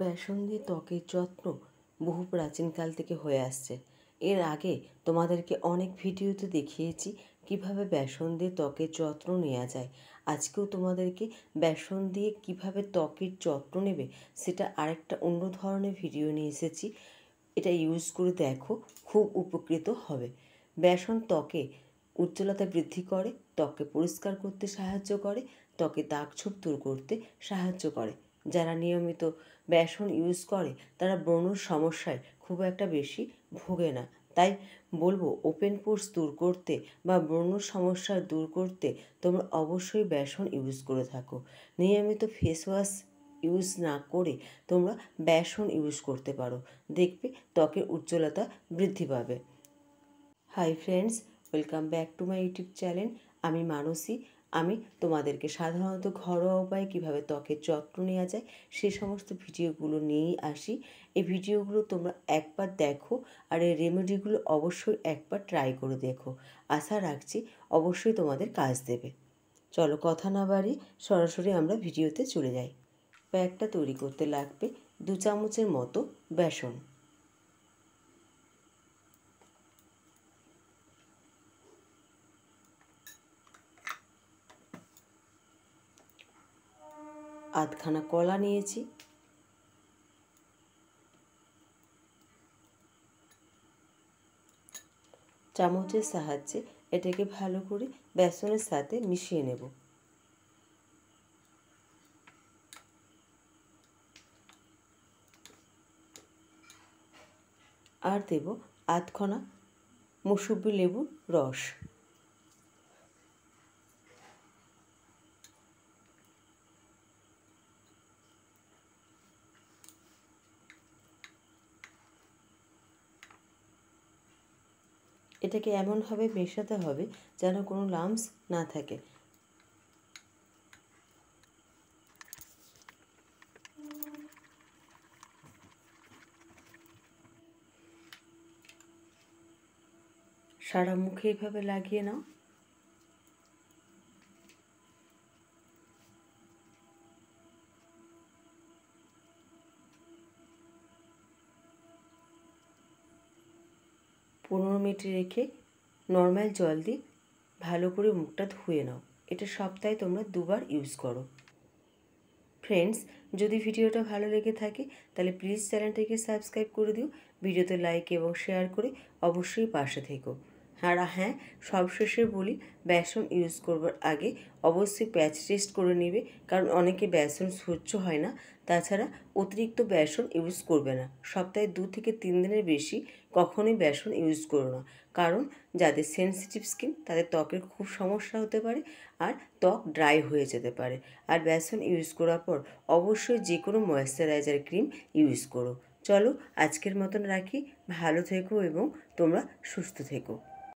বেসন দিয়ে ত্বকের যত্ন বহু প্রাচীনকাল থেকে হয়ে আসছে। এর আগে তোমাদেরকে অনেক ভিডিওতে দেখিয়েছি কিভাবে বেসন দিয়ে ত্বকের যত্ন নেওয়া যায়। আজকেও তোমাদেরকে বেসন দিয়ে কিভাবে ত্বকের যত্ন নেবে সেটা আরেকটা অন্য ধরনের ভিডিও নিয়ে এসেছি। এটা ইউজ করে দেখো, খুব উপকৃত হবে। বেসন ত্বকে উজ্জ্বলতা বৃদ্ধি করে, ত্বককে পরিষ্কার করতে সাহায্য করে, ত্বকে দাগছোপ দূর করতে সাহায্য করে। যারা নিয়মিত বেসন ইউজ করে তারা ব্রণর সমস্যায় খুব একটা বেশি ভোগে না। তাই বলবো, ওপেন পোরস দূর করতে বা ব্রণর সমস্যা দূর করতে তোমরা অবশ্যই বেসন ইউজ করে থাকো। নিয়মিত ফেস ওয়াশ ইউজ না করে তোমরা বেসন ইউজ করতে পারো, দেখবে ত্বকের উজ্জ্বলতা বৃদ্ধি পাবে। Hi friends, welcome back to my YouTube channel. আমি মানসী। আমি তোমাদেরকে সাধারণত ঘরোয়া উপায়ে কীভাবে ত্বকের যত্ন নেওয়া যায় সে সমস্ত ভিডিওগুলো নিয়েই আসি। এই ভিডিওগুলো তোমরা একবার দেখো আর এই রেমেডিগুলো অবশ্যই একবার ট্রাই করে দেখো। আশা রাখছি অবশ্যই তোমাদের কাজ দেবে। চলো কথা না বাড়িয়ে সরাসরি আমরা ভিডিওতে চলে যাই। প্যাকটা তৈরি করতে লাগবে 2 চামচের মতো বেসন। আধখানা কলা নিয়েছি, চামচের সাহায্যে এটাকে ভালো করে বেসনের সাথে মিশিয়ে নেব। আর দেব আধখানা মুসুম্বি লেবুর রস। এটাকে এমনভাবে মেশাতে হবে যেন কোনো লাম্পস না থাকে। সারা মুখে এইভাবে লাগিয়ে নাও। পনেরো মিনিট রেখে নর্মাল জল দিয়ে ভালো করে মুখটা ধুয়ে নাও। এটা সপ্তাহে তোমরা 2 বার ইউজ করো। ফ্রেন্ডস, যদি ভিডিওটা ভালো লেগে থাকে তাহলে প্লিজ চ্যানেলটাকে সাবস্ক্রাইব করে দিও, ভিডিওতে লাইক এবং শেয়ার করে অবশ্যই পাশে থেকো। আর হ্যাঁ, সবশেষে বলি, বেসন ইউজ করবার আগে অবশ্যই প্যাচ টেস্ট করে নেবে, কারণ অনেকে বেসন সহ্য হয় না। তাছাড়া অতিরিক্ত বেসন ইউজ করবে না। সপ্তাহে 2 থেকে 3 দিনের বেশি কখনোই বেসন ইউজ করো না, কারণ যাদের সেনসিটিভ স্কিন তাদের ত্বকের খুব সমস্যা হতে পারে আর ত্বক ড্রাই হয়ে যেতে পারে। আর বেসন ইউজ করার পর অবশ্যই যে কোনো ময়েশ্চারাইজার ক্রিম ইউজ করো। চলো আজকের মতন রাখি। ভালো থেকো এবং তোমরা সুস্থ থেকো।